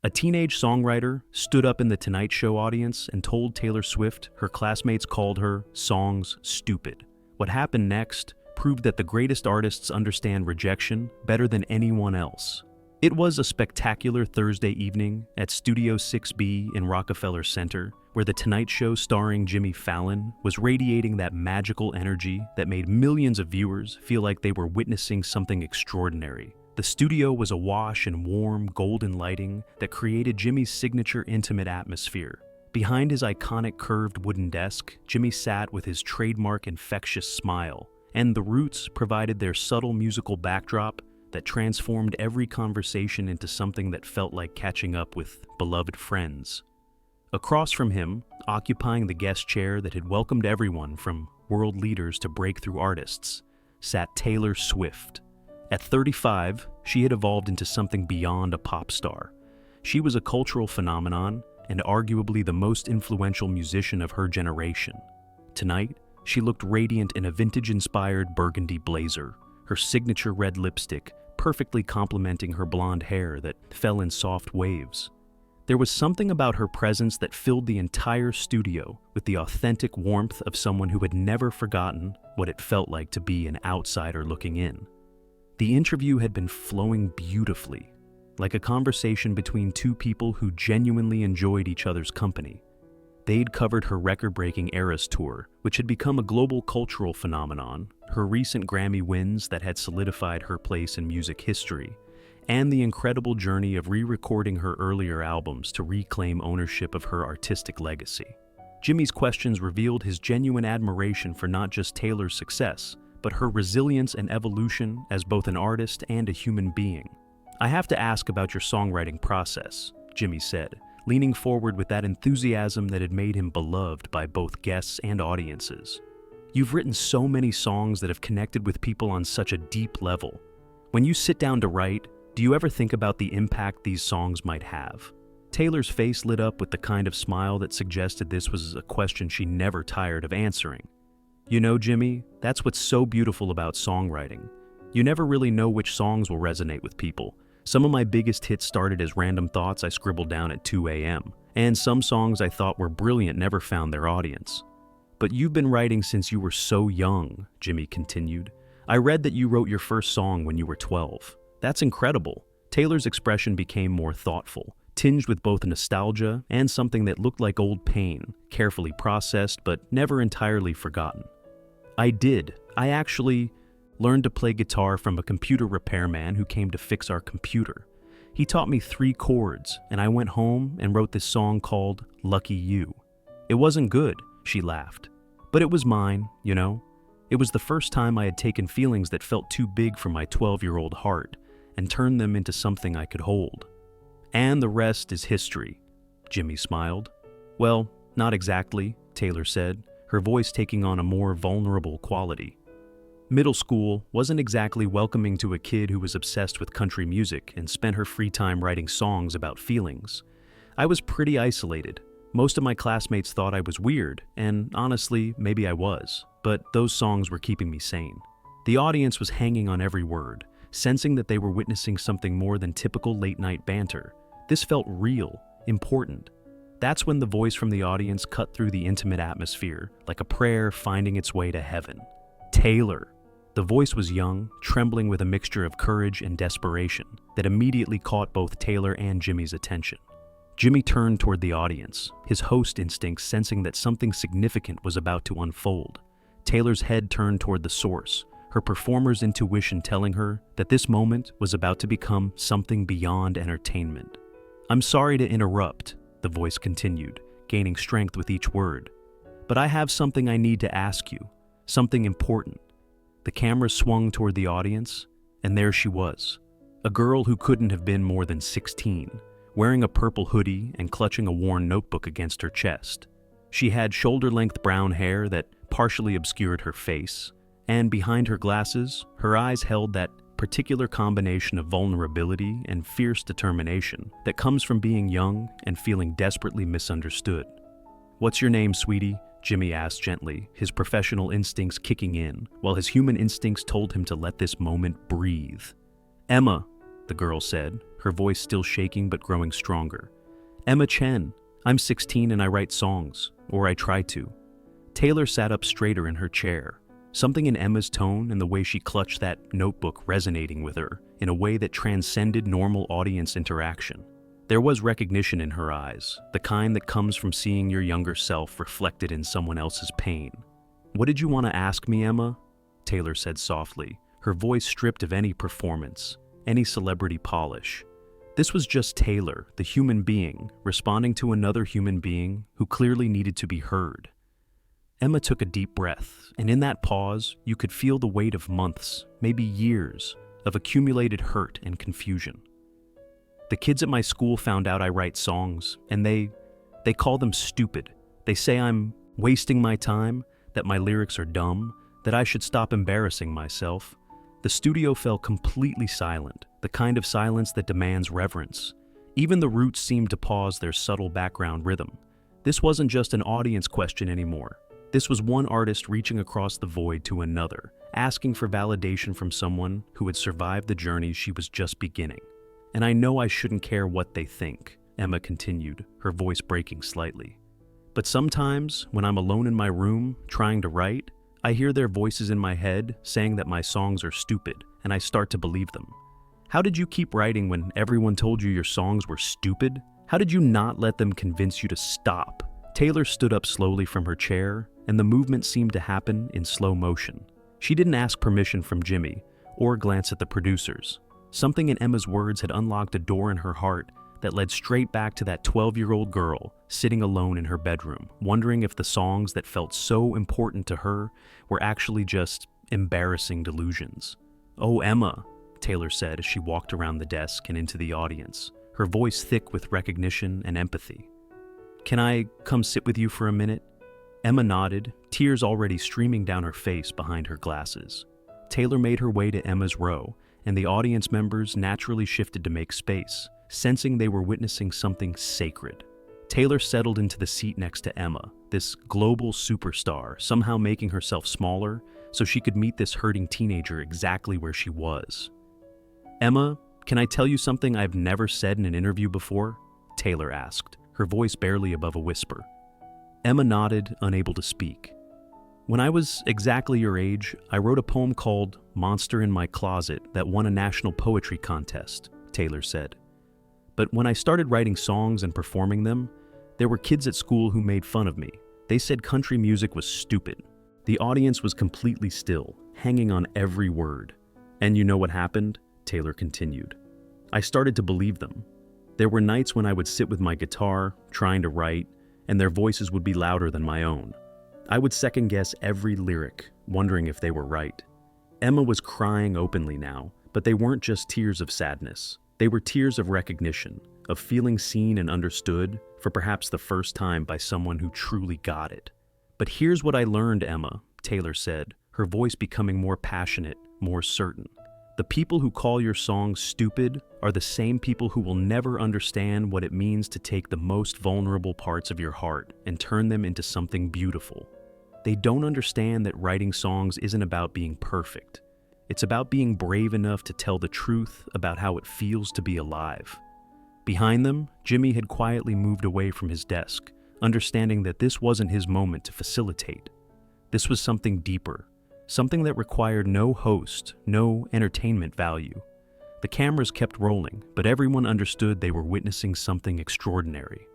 A teenage songwriter stood up in the Tonight Show audience and told Taylor Swift her classmates called her songs stupid. What happened next proved that the greatest artists understand rejection better than anyone else. It was a spectacular Thursday evening at Studio 6B in Rockefeller Center, where The Tonight Show starring Jimmy Fallon was radiating that magical energy that made millions of viewers feel like they were witnessing something extraordinary. The studio was awash in warm, golden lighting that created Jimmy's signature intimate atmosphere. Behind his iconic curved wooden desk, Jimmy sat with his trademark infectious smile, and the Roots provided their subtle musical backdrop that transformed every conversation into something that felt like catching up with beloved friends. Across from him, occupying the guest chair that had welcomed everyone from world leaders to breakthrough artists, sat Taylor Swift. At 35, she had evolved into something beyond a pop star. She was a cultural phenomenon and arguably the most influential musician of her generation. Tonight, she looked radiant in a vintage-inspired burgundy blazer, her signature red lipstick perfectly complementing her blonde hair that fell in soft waves. There was something about her presence that filled the entire studio with the authentic warmth of someone who had never forgotten what it felt like to be an outsider looking in. The interview had been flowing beautifully, like a conversation between two people who genuinely enjoyed each other's company. They'd covered her record-breaking Eras tour, which had become a global cultural phenomenon, her recent Grammy wins that had solidified her place in music history, and the incredible journey of re-recording her earlier albums to reclaim ownership of her artistic legacy. Jimmy's questions revealed his genuine admiration for not just Taylor's success, but her resilience and evolution as both an artist and a human being. "I have to ask about your songwriting process," Jimmy said, leaning forward with that enthusiasm that had made him beloved by both guests and audiences. "You've written so many songs that have connected with people on such a deep level. When you sit down to write, do you ever think about the impact these songs might have?" Taylor's face lit up with the kind of smile that suggested this was a question she never tired of answering. "You know, Jimmy, that's what's so beautiful about songwriting. You never really know which songs will resonate with people. Some of my biggest hits started as random thoughts I scribbled down at 2 a.m., and some songs I thought were brilliant never found their audience. But you've been writing since you were so young," Jimmy continued. "I read that you wrote your first song when you were 12. That's incredible." Taylor's expression became more thoughtful, tinged with both nostalgia and something that looked like old pain, carefully processed but never entirely forgotten. "I did. I actually learned to play guitar from a computer repairman who came to fix our computer. He taught me 3 chords, and I went home and wrote this song called Lucky You. It wasn't good," she laughed, "but it was mine, you know? It was the first time I had taken feelings that felt too big for my 12-year-old heart and turned them into something I could hold. And the rest is history," Jimmy smiled. "Well, not exactly," Taylor said, her voice taking on a more vulnerable quality. "Middle school wasn't exactly welcoming to a kid who was obsessed with country music and spent her free time writing songs about feelings. I was pretty isolated. Most of my classmates thought I was weird, and honestly, maybe I was, but those songs were keeping me sane. The audience was hanging on every word, sensing that they were witnessing something more than typical late-night banter. This felt real, important. That's when the voice from the audience cut through the intimate atmosphere, like a prayer finding its way to heaven. "Taylor." The voice was young, trembling with a mixture of courage and desperation that immediately caught both Taylor and Jimmy's attention. Jimmy turned toward the audience, his host instincts sensing that something significant was about to unfold. Taylor's head turned toward the source, her performer's intuition telling her that this moment was about to become something beyond entertainment. "I'm sorry to interrupt," the voice continued, gaining strength with each word, "but I have something I need to ask you, something important." The camera swung toward the audience, and there she was, a girl who couldn't have been more than 16, wearing a purple hoodie and clutching a worn notebook against her chest. She had shoulder-length brown hair that partially obscured her face, and behind her glasses, her eyes held that particular combination of vulnerability and fierce determination that comes from being young and feeling desperately misunderstood. "What's your name, sweetie?" Jimmy asked gently, his professional instincts kicking in, while his human instincts told him to let this moment breathe. "Emma," the girl said, her voice still shaking but growing stronger. Emma Chen. I'm 16 and I write songs, or I try to. Taylor sat up straighter in her chair, something in Emma's tone and the way she clutched that notebook resonating with her in a way that transcended normal audience interaction. There was recognition in her eyes, the kind that comes from seeing your younger self reflected in someone else's pain. What did you want to ask me, Emma? Taylor said softly, her voice stripped of any performance, any celebrity polish. This was just Taylor, the human being, responding to another human being who clearly needed to be heard. Emma took a deep breath, and in that pause, you could feel the weight of months, maybe years, of accumulated hurt and confusion. The kids at my school found out I write songs, and they call them stupid. They say I'm wasting my time, that my lyrics are dumb, that I should stop embarrassing myself. The studio fell completely silent, the kind of silence that demands reverence. Even the roots seemed to pause their subtle background rhythm. This wasn't just an audience question anymore. This was one artist reaching across the void to another, asking for validation from someone who had survived the journey she was just beginning. And I know I shouldn't care what they think, Emma continued, her voice breaking slightly. But sometimes, when I'm alone in my room, trying to write, I hear their voices in my head saying that my songs are stupid, and I start to believe them. How did you keep writing when everyone told you your songs were stupid? How did you not let them convince you to stop? Taylor stood up slowly from her chair, and the movement seemed to happen in slow motion. She didn't ask permission from Jimmy, or glance at the producers. Something in Emma's words had unlocked a door in her heart that led straight back to that 12-year-old girl sitting alone in her bedroom, wondering if the songs that felt so important to her were actually just embarrassing delusions. "Oh, Emma," Taylor said as she walked around the desk and into the audience, her voice thick with recognition and empathy. "Can I come sit with you for a minute?" Emma nodded, tears already streaming down her face behind her glasses. Taylor made her way to Emma's row, and the audience members naturally shifted to make space, sensing they were witnessing something sacred. Taylor settled into the seat next to Emma, this global superstar, somehow making herself smaller so she could meet this hurting teenager exactly where she was. "Emma, can I tell you something I've never said in an interview before?" Taylor asked, her voice barely above a whisper. Emma nodded, unable to speak. "When I was exactly your age, I wrote a poem called Monster in My Closet that won a national poetry contest," Taylor said. "But when I started writing songs and performing them, there were kids at school who made fun of me. They said country music was stupid." The audience was completely still, hanging on every word. "And you know what happened?" Taylor continued. "I started to believe them. There were nights when I would sit with my guitar, trying to write, and their voices would be louder than my own. I would second-guess every lyric, wondering if they were right." Emma was crying openly now, but they weren't just tears of sadness. They were tears of recognition, of feeling seen and understood for perhaps the first time by someone who truly got it. "But here's what I learned, Emma," Taylor said, her voice becoming more passionate, more certain. "The people who call your songs stupid are the same people who will never understand what it means to take the most vulnerable parts of your heart and turn them into something beautiful. They don't understand that writing songs isn't about being perfect. It's about being brave enough to tell the truth about how it feels to be alive." Behind them, Jimmy had quietly moved away from his desk, understanding that this wasn't his moment to facilitate. This was something deeper, something that required no host, no entertainment value. The cameras kept rolling, but everyone understood they were witnessing something extraordinary.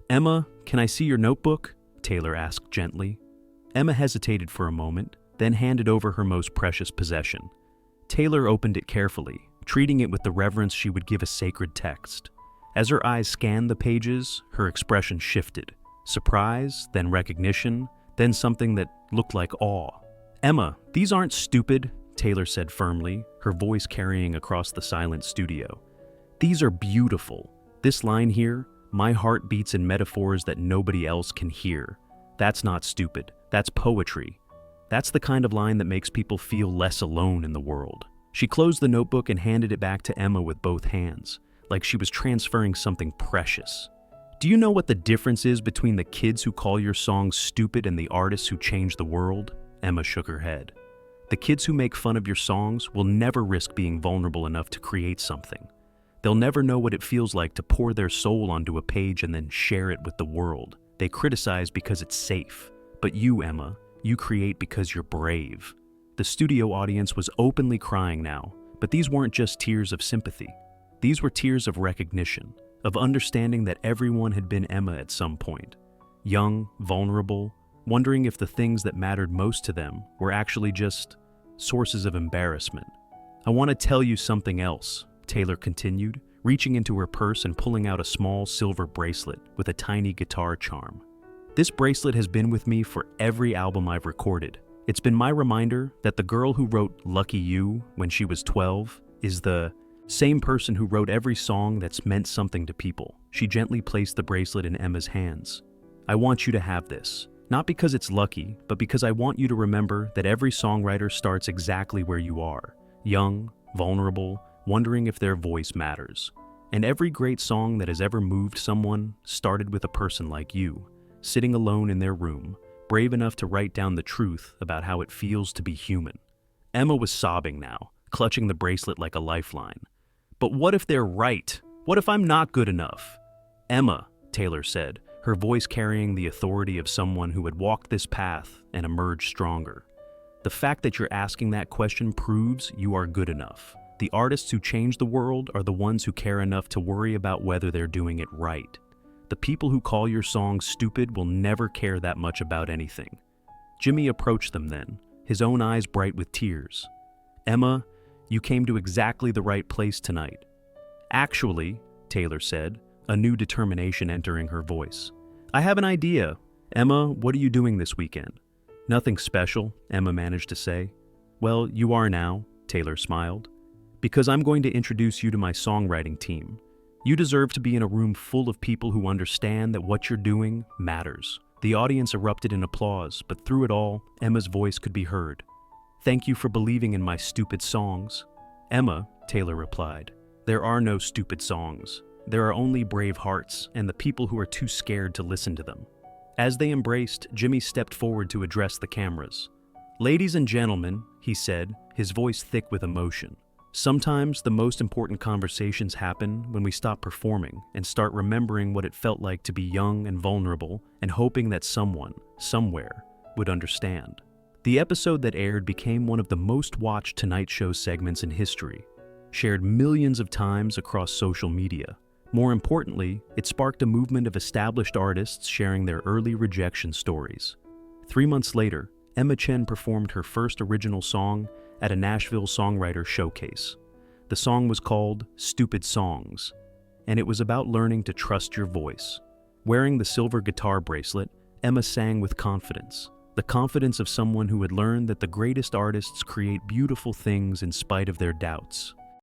"Emma, can I see your notebook?" Taylor asked gently. Emma hesitated for a moment, then handed over her most precious possession. Taylor opened it carefully, treating it with the reverence she would give a sacred text. As her eyes scanned the pages, her expression shifted. Surprise, then recognition, then something that looked like awe. "Emma, these aren't stupid," Taylor said firmly, her voice carrying across the silent studio. "These are beautiful. This line here, 'My heart beats in metaphors that nobody else can hear.' That's not stupid. That's poetry. That's the kind of line that makes people feel less alone in the world." She closed the notebook and handed it back to Emma with both hands, like she was transferring something precious. "Do you know what the difference is between the kids who call your songs stupid and the artists who change the world?" Emma shook her head. The kids who make fun of your songs will never risk being vulnerable enough to create something. They'll never know what it feels like to pour their soul onto a page and then share it with the world. They criticize because it's safe. But you, Emma, you create because you're brave. The studio audience was openly crying now, but these weren't just tears of sympathy. These were tears of recognition, of understanding that everyone had been Emma at some point. Young, vulnerable, wondering if the things that mattered most to them were actually just sources of embarrassment. "I want to tell you something else," Taylor continued, reaching into her purse and pulling out a small silver bracelet with a tiny guitar charm. "This bracelet has been with me for every album I've recorded. It's been my reminder that the girl who wrote Lucky You when she was 12 is the same person who wrote every song that's meant something to people." She gently placed the bracelet in Emma's hands. "I want you to have this. Not because it's lucky, but because I want you to remember that every songwriter starts exactly where you are, young, vulnerable, wondering if their voice matters. And every great song that has ever moved someone started with a person like you, sitting alone in their room, brave enough to write down the truth about how it feels to be human." Emma was sobbing now, clutching the bracelet like a lifeline. "But what if they're right? What if I'm not good enough?" "Emma," Taylor said, her voice carrying the authority of someone who had walked this path and emerged stronger. "The fact that you're asking that question proves you are good enough. The artists who change the world are the ones who care enough to worry about whether they're doing it right. The people who call your songs stupid will never care that much about anything." Jimmy approached them then, his own eyes bright with tears. "Emma, you came to exactly the right place tonight." "Actually," Taylor said, a new determination entering her voice, "I have an idea. Emma, what are you doing this weekend?" "Nothing special," Emma managed to say. "Well, you are now," Taylor smiled. "Because I'm going to introduce you to my songwriting team. You deserve to be in a room full of people who understand that what you're doing matters." The audience erupted in applause, but through it all, Emma's voice could be heard. "Thank you for believing in my stupid songs." "Emma," Taylor replied, "there are no stupid songs. There are only brave hearts and the people who are too scared to listen to them." As they embraced, Jimmy stepped forward to address the cameras. "Ladies and gentlemen," he said, his voice thick with emotion, "sometimes the most important conversations happen when we stop performing and start remembering what it felt like to be young and vulnerable and hoping that someone, somewhere, would understand." The episode that aired became one of the most watched Tonight Show segments in history, shared millions of times across social media. More importantly, it sparked a movement of established artists sharing their early rejection stories. 3 months later, Emma Chen performed her first original song at a Nashville Songwriter showcase. The song was called "Stupid Songs," and it was about learning to trust your voice. Wearing the silver guitar bracelet, Emma sang with confidence, the confidence of someone who had learned that the greatest artists create beautiful things in spite of their doubts.